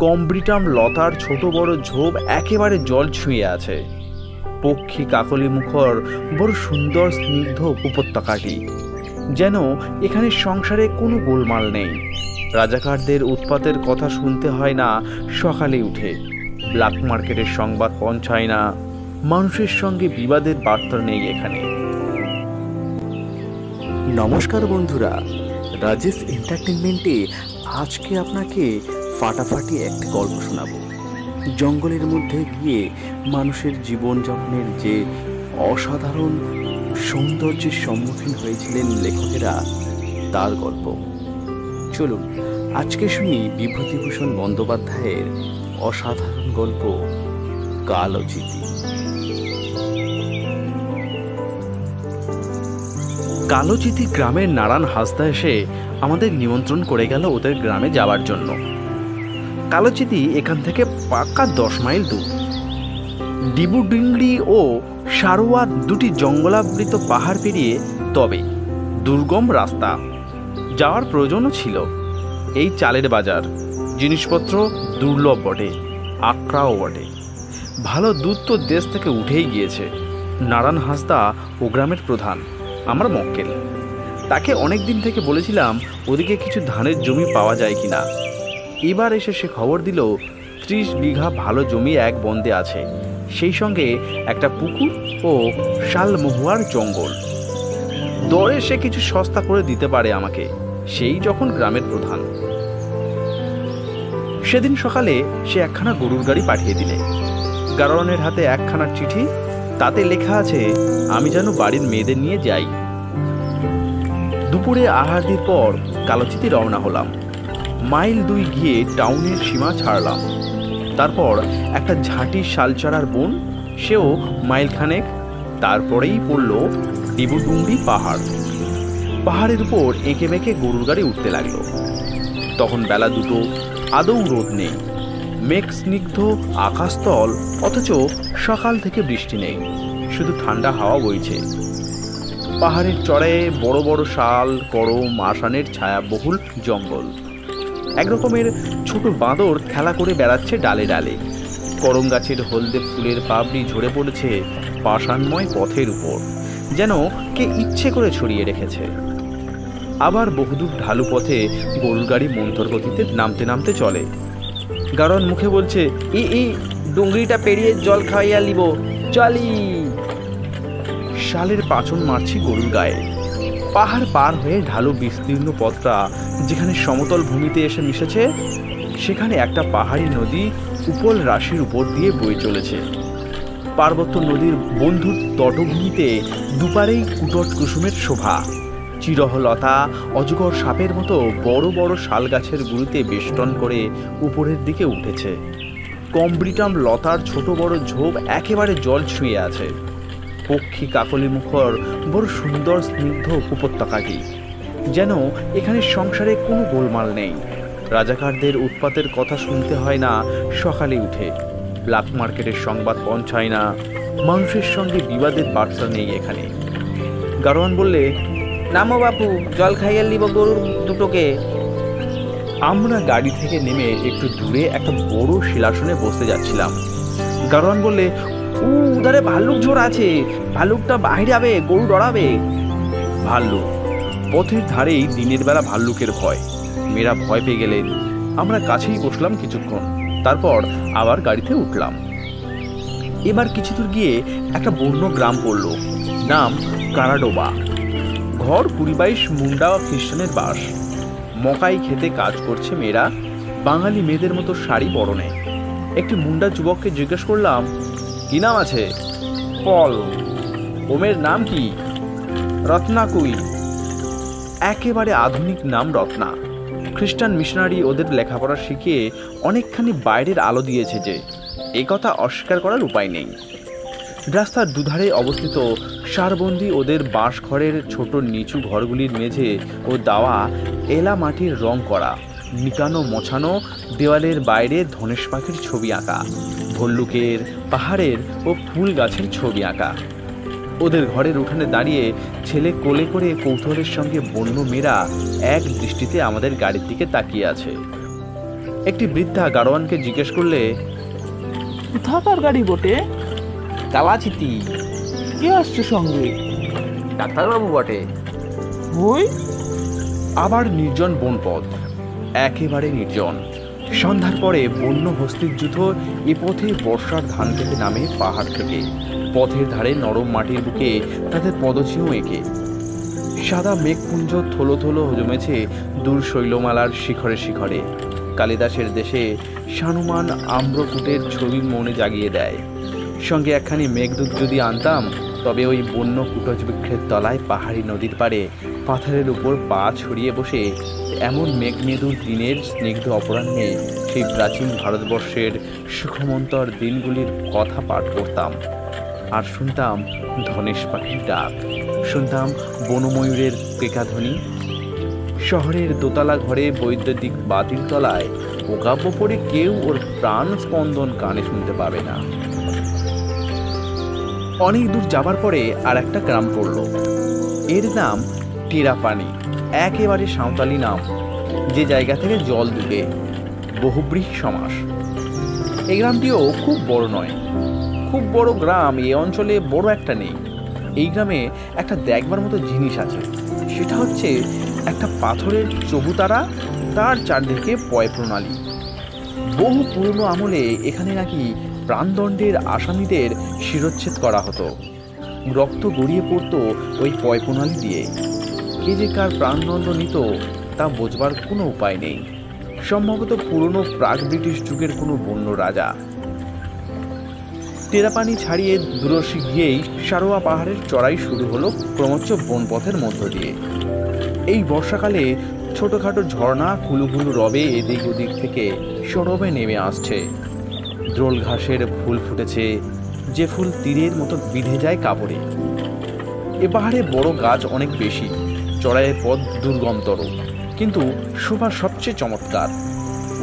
কমব্রিটাম লতার ছোট বড় ঝোপ একেবারে জল ছুঁয়ে আছে। পক্ষী কাকলি মুখর বড় সুন্দর স্নিগ্ধ উপত্যকাটি, যেন এখানে সংসারে কোনো গোলমাল নেই। রাজাকারদের উৎপাতের কথা শুনতে হয় না সকালে উঠে, ব্ল্যাক মার্কেটের সংবাদ পৌঁছায় না, মানুষের সঙ্গে বিবাদের বার্তা নেই এখানে। নমস্কার বন্ধুরা, রাজেশ এন্টারটেনমেন্টে আজকে আপনাকে ফাটাফাটি একটা গল্প শোনাবো। জঙ্গলের মধ্যে গিয়ে মানুষের জীবনযাপনের যে অসাধারণ সৌন্দর্যের সম্মুখীন হয়েছিলেন লেখকেরা, তার গল্প। চলুন আজকে শুনি বিভূতিভূষণ বন্দ্যোপাধ্যায়ের অসাধারণ গল্প কালোচিতি। কালোচিতি গ্রামের নারায়ণ হাসদা এসে আমাদের নিমন্ত্রণ করে গেল ওদের গ্রামে যাওয়ার জন্য। কালোচিতি এখান থেকে পাক্কা 10 মাইল দূর। ডিবুডিংড়ি ও সারোয়া দুটি জঙ্গলাবৃত পাহাড় পেরিয়ে, তবে দুর্গম রাস্তা, যাওয়ার প্রয়োজনও ছিল। এই চালের বাজার, জিনিসপত্র দুর্লভ বটে, আকড়াও বটে। ভালো দুধ তো দেশ থেকে উঠেই গিয়েছে। নারায়ণ হাসদা ও গ্রামের প্রধান, আমার মক্কেল। তাকে অনেক দিন থেকে বলেছিলাম ওদিকে কিছু ধানের জমি পাওয়া যায় কিনা। এবার এসে সে খবর দিল 30 বিঘা ভালো জমি এক বন্দে আছে, সেই সঙ্গে একটা পুকুর ও শাল মহুয়ার জঙ্গল। দরে সে কিছু সস্তা করে দিতে পারে আমাকে, সেই যখন গ্রামের প্রধান। সেদিন সকালে সে একখানা গরুর গাড়ি পাঠিয়ে দিলে। গাড়োয়ানের হাতে একখানা চিঠি, তাতে লেখা আছে আমি যেন বাড়ির মেয়েদের নিয়ে যাই। দুপুরে আহারের পর কালোচিতি রওনা হলাম। মাইল 2 গিয়ে টাউনের সীমা ছাড়লাম। তারপর একটা ঝাঁটি শালচারার বন, সেও মাইলখানেক। তারপরেই পড়ল ডিবুডুংরি পাহাড়। পাহাড়ের উপর এঁকে বেঁকে গরুর গাড়ি উঠতে লাগলো। তখন বেলা 2টো, আদৌ রোদ নেই, মেঘ স্নিগ্ধ আকাশতল, অথচ সকাল থেকে বৃষ্টি নেই, শুধু ঠান্ডা হাওয়া বইছে। পাহাড়ের চড়ে বড় বড় শাল, করম, আসানের ছায়াবহুল জঙ্গল। একরকমের ছোট বাঁদর খেলা করে বেড়াচ্ছে ডালে ডালে। করম গাছের হলদে ফুলের পাপড়ি ঝরে পড়েছে পাষাণময় পথের উপর, যেন কে ইচ্ছে করে ছড়িয়ে রেখেছে। আবার বহুদূর ঢালু পথে গরুর গাড়ি মন্থর গতিতে নামতে নামতে চলে। গাড়োয়ান মুখে বলছে, ই ডুংরিটা পেরিয়ে জল খাইয়া লিব, চলি। শালের পাচন মারছি গরুর গায়ে। পাহাড় পার হয়ে ঢালু বিস্তীর্ণ পথটা যেখানে সমতল ভূমিতে এসে মিশেছে, সেখানে একটা পাহাড়ি নদী উপল রাশির উপর দিয়ে বয়ে চলেছে। পার্বত্য নদীর বন্ধুর তটভূমিতে দুপারেই কুটট কুসুমের শোভা। চিরহলতা অজগর সাপের মতো বড় বড় শাল গাছের গুঁড়িতে বেষ্টন করে উপরের দিকে উঠেছে। কমব্রিটাম লতার ছোট বড় ঝোপ একেবারে জল ছুঁয়ে আছে। পক্ষী কাকলি মুখর বড় সুন্দর স্নিগ্ধ উপত্যকাটি, যেন এখানে সংসারে কোনো গোলমাল নেই। রাজাকারদের উৎপাতের কথা শুনতে হয় না সকালে উঠে, ব্ল্যাক মার্কেটের সংবাদ পৌঁছায় না, মানুষের সঙ্গে বিবাদের বার্তা নেই এখানে। গাড়োয়ান বললে, নামো বাপু, জল খাইয়া লিব গরুর দুটোকে। আমরা গাড়ি থেকে নেমে একটু দূরে একটা বড় শিলাসনে বসতে যাচ্ছিলাম। গাড়োয়ান বললে, উধারে ভাল্লুক ঝোড় আছে, ভাল্লুকটা বাইরে যাবে, গরু ডরাবে। ভাল্লুক পথের ধারেই দিনের বেলা ভাল্লুকের ভয়। মেয়েরা ভয় পেয়ে গেলে আমরা কাছেই বসলাম কিছুক্ষণ, তারপর আবার গাড়িতে উঠলাম। এবার কিছু দূর গিয়ে একটা বন্য গ্রাম পড়ল, নাম কারাডোবা। ঘর 20-22 মুন্ডা খ্রিস্টানের বাস। মকাই খেতে কাজ করছে মেয়েরা, বাঙালি মেয়েদের মতো শাড়ি পরনে। একটি মুন্ডা যুবককে জিজ্ঞেস করলাম, কি নাম আছে? পল। ওমের নাম কি? রত্না কুই। একেবারে আধুনিক নাম রত্না। খ্রিস্টান মিশনারি ওদের লেখাপড়া শিখিয়ে অনেকখানি বাইরের আলো দিয়েছে যে, এ কথা অস্বীকার করার উপায় নেই। রাস্তার দুধারে অবস্থিত সারবন্দি ওদের বাঁশঘরের ছোট নিচু ঘরগুলির মেঝে ও দাওয়া এলা মাটির রং করা, নিকানো মোছানো, দেওয়ালের বাইরে ধনেশ পাখির ছবি আঁকা, ভল্লুকের, পাহাড়ের ও ফুল গাছের ছবি আঁকা। ওদের ঘরের উঠানে দাঁড়িয়ে ছেলে কোলে করে কৌতূহলের সঙ্গে বন্য মেয়েরা এক দৃষ্টিতে আমাদের গাড়ির দিকে তাকিয়ে আছে। একটি বৃদ্ধা গাড়োয়ানকে জিজ্ঞেস করলে, কোথাকার গাড়ি বটে? কালাচিতি। কে আসছে সঙ্গে? ডাক্তারবাবু বটে। ওই আবার নির্জন বনপথ, একেবারে নির্জন। সন্ধ্যার পরে বন্য হস্তির যুদ্ধ এ পথে বর্ষার ধান খেতে নামে পাহাড় থেকে। পথের ধারে নরম মাটির বুকে তাদের পদচিহ্ন এঁকে। সাদা মেঘপুঞ্জ থলো থলো জমেছে দূর শৈলমালার শিখরে শিখরে। কালিদাসের দেশে সানুমান আম্রকুটের ছবি মনে জাগিয়ে দেয়। সঙ্গে একখানি মেঘদূত যদি আনতাম, তবে ওই বন্য কুটজ বৃক্ষের তলায় পাহাড়ি নদীর পাড়ে পাথরের উপর পা ছড়িয়ে বসে এমন মেঘমেদুর দিনের স্নিগ্ধ অপরাহ্নে সেই প্রাচীন ভারতবর্ষের সুখমন্তর দিনগুলির কথা পাঠ করতাম। আর শুনতাম ধনেশ পাখির ডাক, শুনতাম বনময়ূরের কেকাধ্বনি। শহরের দোতলা ঘরে বৈদ্যুতিক বাতির তলায় ওকাব্য পড়ে কেউ ওর প্রাণ স্পন্দন কানে শুনতে পাবে না। অনেক দূর যাবার পরে আর একটা গ্রাম পড়ল। এর নাম টেরাপানি, একেবারে সাঁওতালি নাম, যে জায়গা থেকে জল দুটে, বহুব্রীহি সমাস। এই গ্রামটিও খুব বড় নয়। খুব বড় গ্রাম এই অঞ্চলে বড় একটা নেই। এই গ্রামে একটা দেখবার মতো জিনিস আছে, সেটা হচ্ছে একটা পাথরের চবুতারা, তার চারদিকে পয় প্রণালী। বহু পুরনো আমলে এখানে নাকি প্রাণদণ্ডের আসামিদের শিরচ্ছেদ করা হতো। রক্ত গড়িয়ে পড়তো ওই পয় প্রণালী দিয়ে। কে যে কার প্রাণদণ্ড নিত তা বোঝবার কোনো উপায় নেই। সম্ভবত পুরনো প্রাক ব্রিটিশ যুগের কোনো বন্য রাজা। টেরাপানি ছাড়িয়ে দূরসী গিয়েই সারোয়া পাহাড়ের চড়াই শুরু হলো ক্রমচ্ছ বনপথের মধ্য দিয়ে। এই বর্ষাকালে ছোটখাটো ঝর্ণা কুলুকুলু রবে এদিক ওদিক থেকে সরবে নেমে আসছে। দ্রোল ঘাসের ফুল ফুটেছে, যে ফুল তীরের মতো বিঁধে যায় কাপড়ে। এ পাহাড়ে বড় গাছ অনেক বেশি, চড়াইয়ের পথ দুর্গমতর, কিন্তু শোভা সবচেয়ে চমৎকার।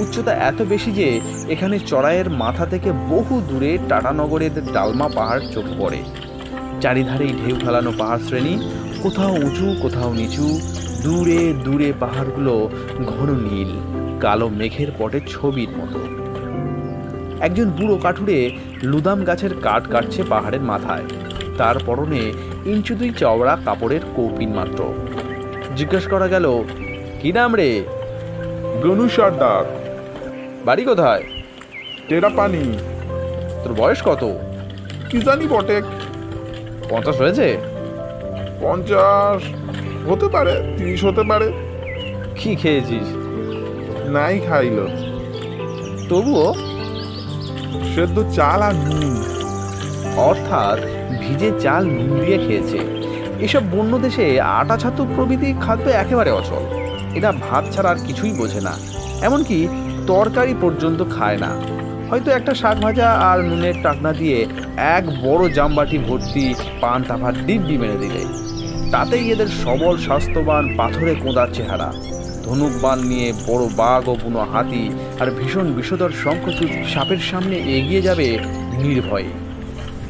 উচ্চতা এত বেশি যে এখানে চড়াইয়ের মাথা থেকে বহু দূরে টাটানগরের ডালমা পাহাড় চোখে পড়ে। চারিধারেই ঢেউ ফেলানো পাহাড় শ্রেণী, কোথাও উঁচু কোথাও নিচু। দূরে দূরে পাহাড়গুলো ঘন নীল, কালো মেঘের পটে ছবির মতো। একজন বুড়ো কাঠুরে লুদাম গাছের কাঠ কাটছে পাহাড়ের মাথায়। তার পরনে ইঞ্চু দুই চওড়া কাপড়ের কৌপিন মাত্র। জিজ্ঞেস করা গেল, কি নাম রে? গনু সর্দার। বাড়ি কোথায়? টেরাপানি। তোর বয়স কত? কি জানি বটে, 50 হয়েছে? 50 হতে পারে, 30 হতে পারে। কি খেয়েছিস? নাই খাইল, তবুও সেদ্ধ চাল আর নুন। অর্থাৎ ভিজে চাল নুন দিয়ে খেয়েছে। এসব বন্য দেশে আটা ছাতু প্রভৃতি খাদ্য একেবারে অচল। এরা ভাত ছাড়া আর কিছুই বোঝে না, এমনকি তরকারি পর্যন্ত খায় না। হয়তো একটা শাক ভাজা আর নুনের টাকনা দিয়ে এক বড় জামবাটি ভর্তি পান তাভার দিব্যি মেরে দিলে, তাতেই এদের সবল স্বাস্থ্যবান পাথরে কোঁদার চেহারা। ধনুক বান নিয়ে বড় বাঘ ও বুনো হাতি আর ভীষণ বিষধর শঙ্খচূড় সাপের সামনে এগিয়ে যাবে নির্ভয়ে।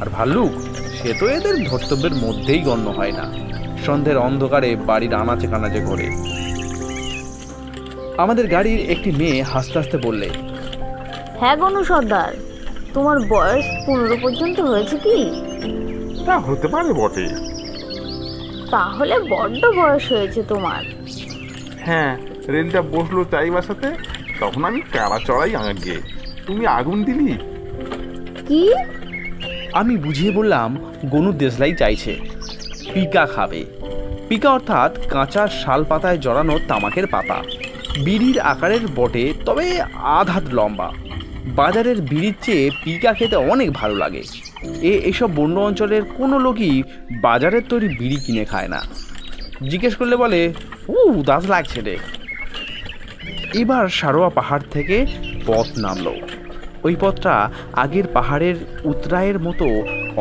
আর ভাল্লুক, সে তো এদের ধর্তব্যের মধ্যেই গণ্য হয় না। সন্ধ্যের অন্ধকারে বাড়ির আনাচে কানাচে ঘোরে। আমাদের গাড়ির একটি মেয়ে হাসতে হাসতে বললে, হ্যাঁ গনু সর্দার, তোমার বয়স 15 পর্যন্ত হয়েছে কি? তা হতে পারে বটে। তাহলে বড্ড বয়স হয়েছে তোমার। হ্যাঁ, রেলটা বসলো তাই বাসাতে, তখন আমি কারা চড়াই আগে। তুমি আগুন দিলি? কি? আমি বুঝিয়ে বললাম, গনু দেশলাই চাইছে, পিকা খাবে। পিকা অর্থাৎ কাঁচা শাল পাতায় জড়ানো তামাকের পাতা, বিড়ির আকারের বটে, তবে আধ হাত লম্বা। বাজারের বিড়ির চেয়ে পিকা খেতে অনেক ভালো লাগে। এসব বন্য অঞ্চলের কোনো লোকই বাজারের তৈরি বিড়ি কিনে খায় না। জিজ্ঞেস করলে বলে, দাঁত লাগছে রে। এবার সারোয়া পাহাড় থেকে পথ নামলো। ওই পথটা আগের পাহাড়ের উতরায়ের মতো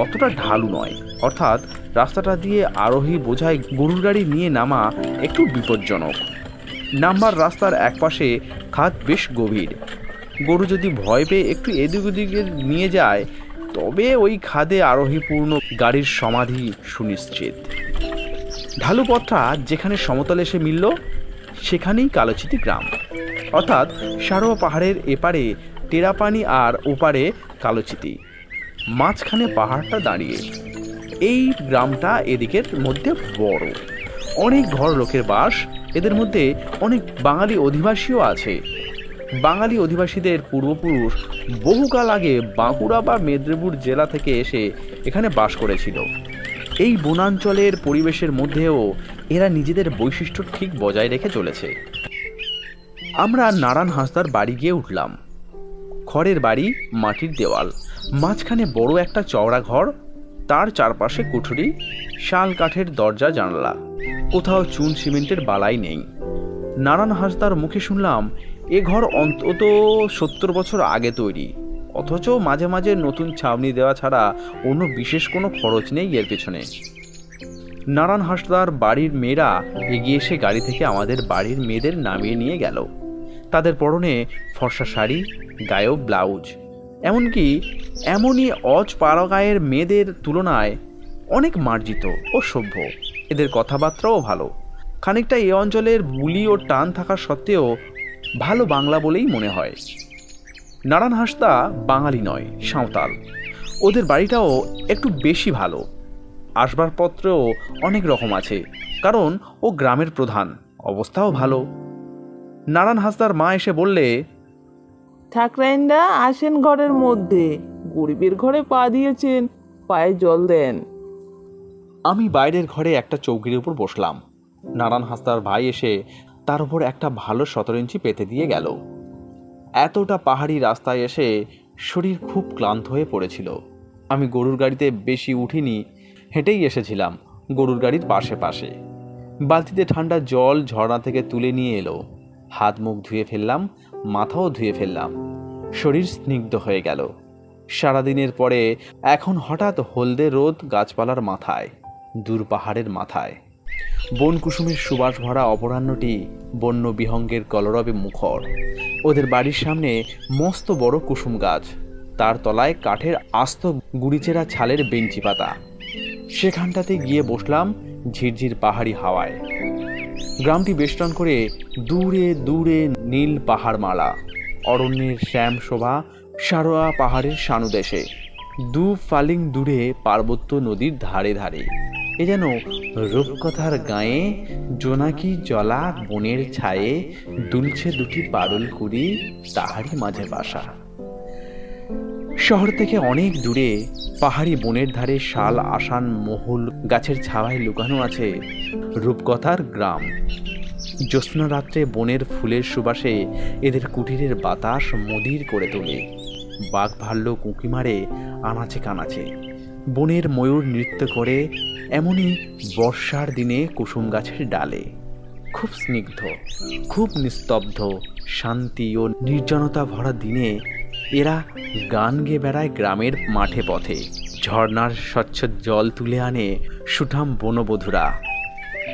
অতটা ঢালু নয়, অর্থাৎ রাস্তাটা দিয়ে আরোহী বোঝাই গরুর গাড়ি নিয়ে নামা একটু বিপজ্জনক। নামবার রাস্তার একপাশে খাদ বেশ গভীর। গরু যদি ভয় পেয়ে একটু এদিক ওদিকে নিয়ে যায়, তবে ওই খাদে আরোহীপূর্ণ গাড়ির সমাধি সুনিশ্চিত। ঢালু পথটা যেখানে সমতলে এসে মিলল সেখানেই কালোচিতি গ্রাম, অর্থাৎ সারোয়া পাহাড়ের এপারে টেরাপানি আর ওপারে কালোচিতি, মাঝখানে পাহাড়টা দাঁড়িয়ে। এই গ্রামটা এদিকের মধ্যে বড়, অনেক ঘর লোকের বাস, এদের মধ্যে অনেক বাঙালি অধিবাসীও আছে। বাঙালি অধিবাসীদের পূর্বপুরুষ বহুকাল আগে বাঁকুড়া বা মেদিনীপুর জেলা থেকে এসে এখানে বাস করেছিল। এই বনাঞ্চলের পরিবেশের মধ্যেও এরা নিজেদের বৈশিষ্ট্য ঠিক বজায় রেখে চলেছে। আমরা নারায়ণ হাঁসদার বাড়ি গিয়ে উঠলাম। খড়ের বাড়ি, মাটির দেওয়াল, মাঝখানে বড় একটা চওড়া ঘর, তার চারপাশে কুঠুরি, শাল কাঠের দরজা জানালা, কোথাও চুন সিমেন্টের বালাই নেই। নারায়ণ হাঁসদার মুখে শুনলাম এ ঘর অন্তত 70 বছর আগে তৈরি, অথচ মাঝে মাঝে নতুন ছাউনি দেওয়া ছাড়া অন্য বিশেষ কোনো খরচ নেই এর পেছনে। নারায়ণ হাঁসদার বাড়ির মেয়েরা এগিয়ে এসে গাড়ি থেকে আমাদের বাড়ির মেয়েদের নামিয়ে নিয়ে গেল। তাদের পরনে ফর্সা শাড়ি, গায়েও ব্লাউজ, এমনকি এমনই পাড়াগাঁয়ের মেয়েদের তুলনায় অনেক মার্জিত ও সভ্য। এদের কথাবার্তাও ভালো, খানিকটা এ অঞ্চলের বুলি ও টান থাকা সত্ত্বেও ভালো বাংলা বলেই মনে হয়। নারায়ণ হাঁসদা বাঙালি নয়, সাঁওতাল। ওদের বাড়িটাও একটু বেশি ভালো, আসবাবপত্রও অনেক রকম আছে, কারণ ও গ্রামের প্রধান, অবস্থাও ভালো। নারায়ণ হাঁসদার মা এসে বললে, ঠাকরাইনরা আসেন ঘরের মধ্যে, গরিবের ঘরে পা দিয়েছেন, পায়ে জল দেন। আমি বাইরের ঘরে একটা চৌকির উপর বসলাম। নারায়ণ হাঁসদার ভাই এসে তার উপর একটা ভালো 17 ইঞ্চি পেতে দিয়ে গেল। এতটা পাহাড়ি রাস্তায় এসে শরীর খুব ক্লান্ত হয়ে পড়েছিল। আমি গরুর গাড়িতে বেশি উঠিনি, হেঁটেই এসেছিলাম গরুর গাড়ির পাশে পাশে। বালতিতে ঠান্ডা জল ঝর্ণা থেকে তুলে নিয়ে এলো, হাত মুখ ধুয়ে ফেললাম, মাথাও ধুয়ে ফেললাম। শরীর স্নিগ্ধ হয়ে গেল। সারাদিনের পরে এখন হঠাৎ হলদে রোদ গাছপালার মাথায়, দূর পাহাড়ের মাথায়। বনকুসুমের সুবাস ভরা অপরাহ্নটি বন্য বিহঙ্গের কলরবে মুখর। ওদের বাড়ির সামনে মস্ত বড় কুসুম গাছ, তার তলায় কাঠের আস্ত গুড়িচেরা ছালের বেঞ্চি পাতা। সেখানটাতে গিয়ে বসলাম ঝিরঝির পাহাড়ি হাওয়ায়। গ্রামটি বেষ্টন করে দূরে দূরে নীল পাহাড়মালা, অরণ্যের শ্যাম শোভা সারোয়া পাহাড়ের সানুদেশে। দু ফালিং দূরে পার্বত্য নদীর ধারে ধারে এ যেন রূপকথার গায়ে জোনাকি জলা বনের ছায়ে দুলছে দুটি পারুল কুড়ি, তাহারই মাঝে বাসা। শহর থেকে অনেক দূরে পাহাড়ি বনের ধারে শাল আসান মহুল গাছের ছাওয়ায় লুকানো আছে রূপকথার গ্রাম। জ্যোৎস্না রাত্রে বনের ফুলের সুবাসে এদের কুটিরের বাতাস মদির করে তোলে। বাঘ ভাল্লুক উঁকি মারে আনাচে কানাচে, বনের ময়ূর নৃত্য করে এমনই বর্ষার দিনে কুসুম গাছের ডালে। খুব স্নিগ্ধ, খুব নিস্তব্ধ, শান্তি ও নির্জনতা ভরা দিনে এরা গান গেয়ে বেড়ায় গ্রামের মাঠে পথে। ঝর্ণার স্বচ্ছ জল তুলে আনে সুঠাম বনবধূরা।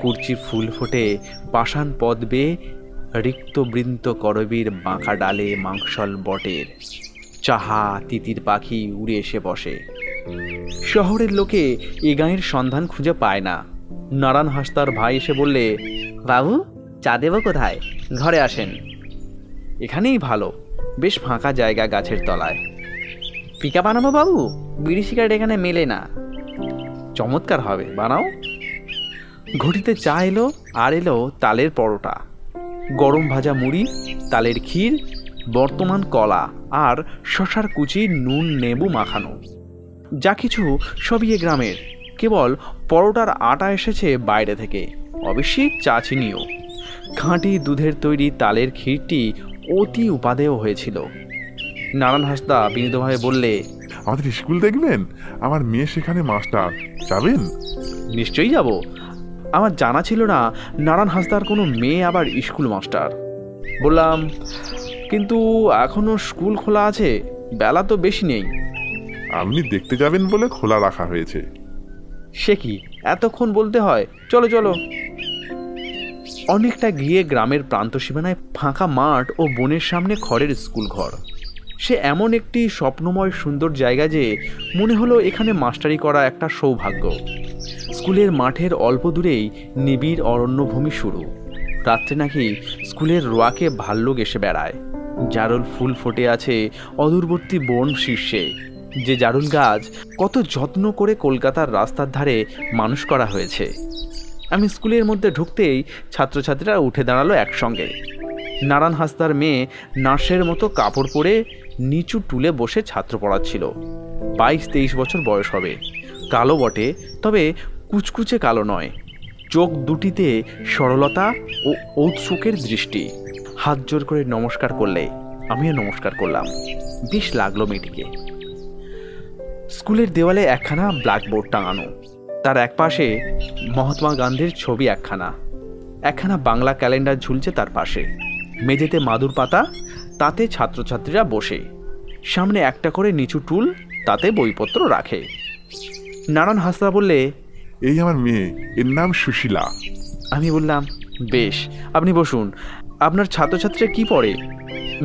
কুর্চি ফুল ফোটে পাষাণ পদ বেয়ে রিক্ত বৃন্ত করবীর বাঁকা ডালে মাংসল বটের। চাহা তিতির পাখি উড়ে এসে বসে। শহরের লোকে এ গাঁয়ের সন্ধান খুঁজে পায় না। নারায়ণ হাঁসদার ভাই এসে বললে, বাবু চা দেব কোথায়? ঘরে আসেন, এখানেই ভালো, বেশ ফাঁকা জায়গা গাছের তলায়। পিকা বানাবো বাবু? বিড়ি সিগারেট এখানে মেলে না। চমৎকার হবে, বানাও। ঘটিতে চা এলো, আর এলো তালের পরোটা, গরম ভাজা মুড়ি, তালের ক্ষীর, বর্তমান কলা আর শশার কুচি, নুন নেবু মাখানো। যা কিছু সবই এ গ্রামের, কেবল পরোটার আটা এসেছে বাইরে থেকে, অবশ্যই চা চিনিও। খাঁটি দুধের তৈরি তালের ক্ষীরটি অতি উপাদেয় হয়েছিল। নারায়ণ হাঁসদা বিনীতভাবে বললে, আমাদের স্কুল দেখবেন? আমার মেয়ে সেখানে মাস্টার, যাবেন? নিশ্চয়ই যাব। আমার জানা ছিল না নারায়ণ হাঁসদার কোনো মেয়ে আবার স্কুল মাস্টার। বললাম, কিন্তু এখনো স্কুল খোলা আছে, বেলা তো বেশি নেই। আপনি দেখতে যাবেন বলে খোলা রাখা হয়েছে। সে কি, এতক্ষণ বলতে হয়? চলো চলো। অনেকটা গিয়ে গ্রামের প্রান্ত সীমানায় ফাঁকা মাঠ ও বনের সামনে খড়ের স্কুল ঘর। সে এমন একটি স্বপ্নময় সুন্দর জায়গা যে মনে হলো এখানে মাস্টারি করা একটা সৌভাগ্য। স্কুলের মাঠের অল্প দূরেই নিবিড় অরণ্যভূমি শুরু। রাত্রে নাকি স্কুলের রোয়াকে ভাল্লুক এসে বেড়ায়। জারুল ফুল ফুটে আছে অদূরবর্তী বন শীর্ষে। যে জারুল গাছ কত যত্ন করে কলকাতার রাস্তার ধারে মানুষ করা হয়েছে। আমি স্কুলের মধ্যে ঢুকতেই ছাত্রছাত্রীরা উঠে দাঁড়ালো একসঙ্গে। নারায়ণ হাসদার মেয়ে নার্সের মতো কাপড় পরে নিচু টুলে বসে ছাত্র পড়াচ্ছিল। 22-23 বছর বয়স হবে। কালো বটে, তবে কুচকুচে কালো নয়। চোখ দুটিতে সরলতা ও ঔৎসুকের দৃষ্টি। হাত জোর করে নমস্কার করলে আমিও নমস্কার করলাম। বেশ লাগলো মেয়েটিকে। স্কুলের দেওয়ালে একখানা ব্ল্যাকবোর্ড টাঙানো, তার একপাশে মহাত্মা গান্ধীর ছবি একখানা বাংলা ক্যালেন্ডার ঝুলছে তার পাশে। মেঝেতে মাদুর পাতা, তাতে ছাত্রছাত্রীরা বসে। সামনে একটা করে নিচু টুল, তাতে বইপত্র রাখে। নারায়ণ হাসদা বললে, এই আমার মেয়ে, এর নাম সুশীলা। আমি বললাম, বেশ, আপনি বসুন। আপনার ছাত্রছাত্রীরা কি পড়ে?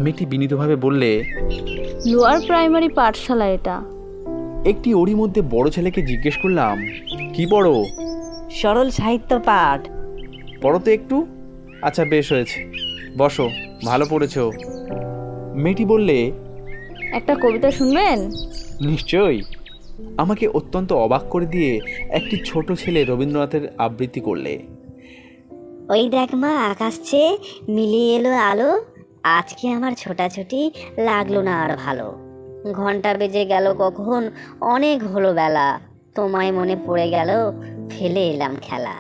মেয়েটি বিনীতভাবে বললে, লোয়ার প্রাইমারি পাঠশালা এটা। একটি ওরই মধ্যে বড় ছেলেকে জিজ্ঞেস করলাম, কি পড়ো? সরল সাহিত্য পাঠ। পড়ো তো একটু। আচ্ছা, বেশ হয়েছে, বসো, ভালো পড়েছ। মেয়েটি বললে, একটা কবিতা শুনবেন? নিশ্চয়ই। আমাকে অত্যন্ত অবাক করে দিয়ে একটি ছোট ছেলে রবীন্দ্রনাথের আবৃত্তি করলে। ওই দেখ মা, আকাশ চেয়ে মিলিয়ে এলো আলো, আজকে আমার ছোটাছুটি লাগলো না আর ভালো। ঘন্টা বেজে গেল কখন, অনেক হলো বেলা, তোমায় মনে পড়ে গেল, ফেলে এলাম খেলা।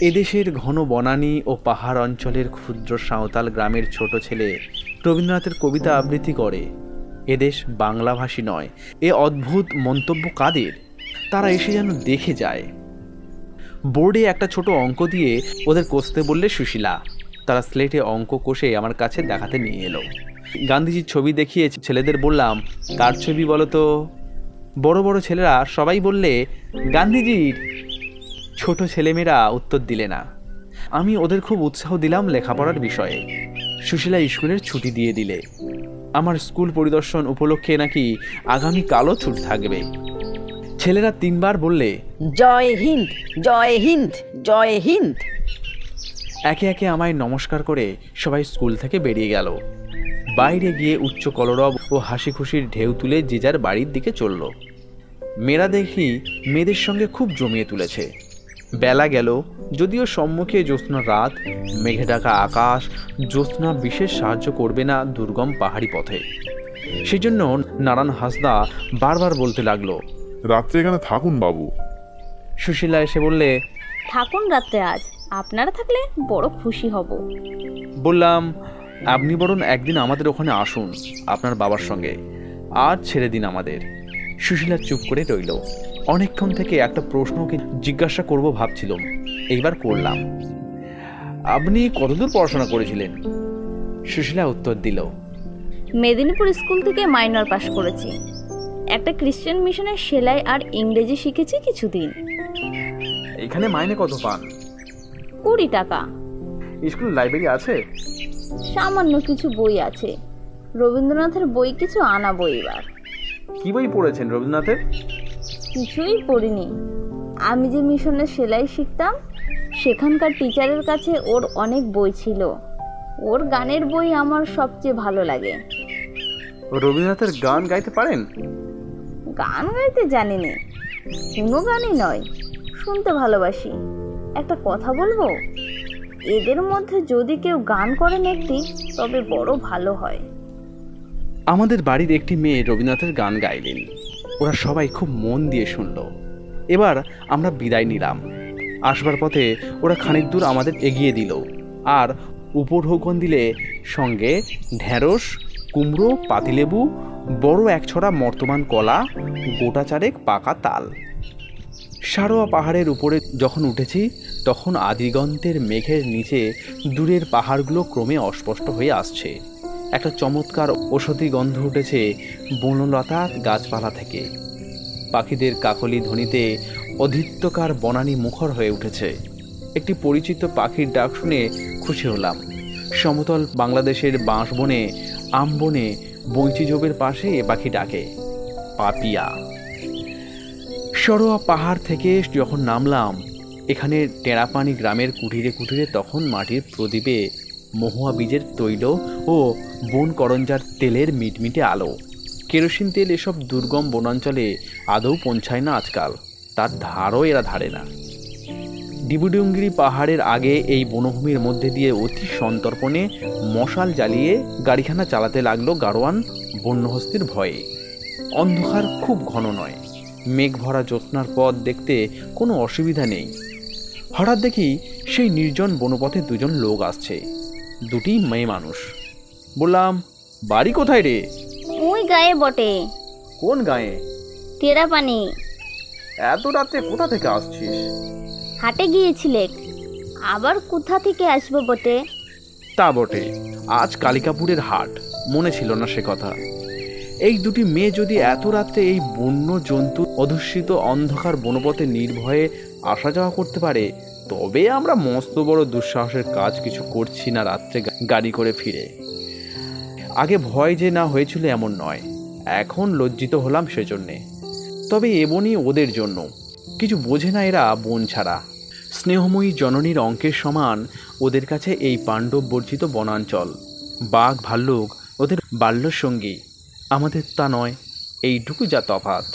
এদেশের ঘন বনানী ও পাহাড় অঞ্চলের ক্ষুদ্র সাঁওতাল গ্রামের ছোট ছেলে রবীন্দ্রনাথের কবিতা আবৃত্তি করে। এদেশ বাংলাভাষী নয়, এ অদ্ভুত মন্তব্য কাদের? তারা এসে যেন দেখে যায়। বোর্ডে একটা ছোট অঙ্ক দিয়ে ওদের কষতে বললে সুশীলা। তারা স্লেটে অঙ্ক কষে আমার কাছে দেখাতে নিয়ে এলো। গান্ধীজির ছবি দেখিয়ে ছেলেদের বললাম, কার ছবি বলো তো? বড় বড় ছেলেরা সবাই বললে, গান্ধীজির। ছোট ছেলেমেয়েরা উত্তর দিলে না। আমি ওদের খুব উৎসাহ দিলাম লেখাপড়ার বিষয়ে। সুশীলা স্কুলের ছুটি দিয়ে দিলে। আমার স্কুল পরিদর্শন উপলক্ষে নাকি আগামীকালও ছুটি থাকবে। ছেলেরা 3 বার বললে, জয় হিন্দ, জয় হিন্দ, জয় হিন্দ। একে একে আমায় নমস্কার করে সবাই স্কুল থেকে বেরিয়ে গেল। বাইরে গিয়ে উচ্চ কলরব ও হাসি খুশির ঢেউ তুলে যে যার বাড়ির দিকে চলল। মেয়েরা দেখি মেয়েদের সঙ্গে খুব জমিয়ে তুলেছে। বেলা গেল, যদিও সম্মুখে জ্যোৎস্না রাত, মেঘে ঢাকা আকাশ, জ্যোৎস্না বিশেষ সাহায্য করবে না দুর্গম পাহাড়ি পথে। সেজন্য নারায়ণ হাসদা বারবার বলতে লাগলো, রাত্রে এখানে থাকুন বাবু। সুশীলা এসে বললে, থাকুন রাত্রে আজ, আপনারা থাকলে বড় খুশি হব। বললাম, আপনি বরং একদিন আমাদের ওখানে আসুন আপনার বাবার সঙ্গে, আর ছেড়ে দিন আমাদের। সুশীলা চুপ করে রইল। অনেকক্ষণ থেকে একটা প্রশ্নকে জিজ্ঞাসা করব ভাবছিলাম, এইবার করলাম, আপনি কতদূর পড়াশোনা করেছিলেন? সুশীলা উত্তর দিল, মেদিনীপুর স্কুল থেকে মাইনর পাশ করেছি। একটা খ্রিস্টান মিশনের সেলাই আর ইংরেজি শিখেছি কিছুদিন। এখানে মাইনে কত পান? 20 টাকা। স্কুল লাইব্রেরি আছে? সামান্য কিছু বই আছে, রবীন্দ্রনাথের বই কিছু আনা বই। এবার কি বই পড়েছেন রবীন্দ্রনাথের? কিছুই পড়িনি। আমি যে মিশনে সেলাই শিখতাম, সেখানকার টিচারের কাছে ওর অনেক বই ছিল। ওর গানের বই আমার সবচেয়ে ভালো লাগে। রবীন্দ্রনাথের গান গাইতে পারেন? গান গাইতে জানি না, কোনো গানই নয়, শুনতে ভালোবাসি। একটা কথা বলবো, এদের মধ্যে যদি কেউ গান করেন একটি, তবে বড় ভালো হয়। আমাদের বাড়ির একটি মেয়ে রবীন্দ্রনাথের গান গাইলেন। ওরা সবাই খুব মন দিয়ে শুনল। এবার আমরা বিদায় নিলাম। আসবার পথে ওরা খানিক দূর আমাদের এগিয়ে দিল, আর উপঢৌকন দিলে সঙ্গে ঢেঁড়স, কুমড়ো, পাতিলেবু, বড় এক ছড়া মর্তমান কলা, গোটা চারেক পাকা তাল। সারোয়া পাহাড়ের উপরে যখন উঠেছি, তখন আদিগন্তের মেঘের নিচে দূরের পাহাড়গুলো ক্রমে অস্পষ্ট হয়ে আসছে। একটা চমৎকার ঔষধি গন্ধ উঠেছে বনলতা গাছপালা থেকে। পাখিদের কাকলি ধ্বনিতে অধিত্যকার বনানী মুখর হয়ে উঠেছে। একটি পরিচিত পাখির ডাক শুনে খুশি হলাম। সমতল বাংলাদেশের বাঁশবনে আমবনে বৈঁচি জোবের পাশে এ পাখি ডাকে, পাপিয়া। সরোয়া পাহাড় থেকে যখন নামলাম এখানে টেরাপানি গ্রামের কুটিরে কুটিরে তখন মাটির প্রদীপে মহুয়া বীজের তৈল ও বন করঞ্জার তেলের মিটমিটে আলো। কেরোসিন তেল এসব দুর্গম বনাঞ্চলে আদৌ পৌঁছায় না আজকাল, তার ধারও এরা ধারে না। ডিবুডুঙ্গিরি পাহাড়ের আগে এই বনভূমির মধ্যে দিয়ে অতি সন্তর্পণে মশাল জ্বালিয়ে গাড়িখানা চালাতে লাগলো গাড়োয়ান বন্যহস্তির ভয়ে। অন্ধকার খুব ঘন নয়, মেঘ ভরা জ্যোৎস্নার পথ দেখতে কোনো অসুবিধা নেই। হঠাৎ দেখি সেই নির্জন বনপথে দুজন লোক আসছে, দুটি মেয়ে মানুষ। বললাম, বাড়ি কোথায় রে? ওই গায়ে বটে। কোন গায়ে? টেরাপানি। এত রাত্রে কোথা থেকে আসছিস? হাটে গিয়েছিলে, আবার কোথা থেকে আসবো বটে। তা বটে, আজ কালিকাপুরের হাট, মনে ছিল না সে কথা। এই দুটি মেয়ে যদি এত রাত্রে এই বন্য জন্তু অধুষ্যিত অন্ধকার বনপথে নির্ভয়ে আসা যাওয়া করতে পারে, তবে আমরা মস্ত বড় দুঃসাহসের কাজ কিছু করছি না রাত্রে গাড়ি করে ফিরে। আগে ভয় যে না হয়েছিল এমন নয়, এখন লজ্জিত হলাম সেজন্যে। তবে এবনই ওদের জন্য, কিছু বোঝে না এরা বন ছাড়া। স্নেহময়ী জননীর অঙ্কের সমান ওদের কাছে এই পাণ্ডব বর্জিত বনাঞ্চল। বাঘ ভাল্লুক ওদের বাল্যসঙ্গী, আমাদের তা নয়, এইটুকু যা তফাৎ।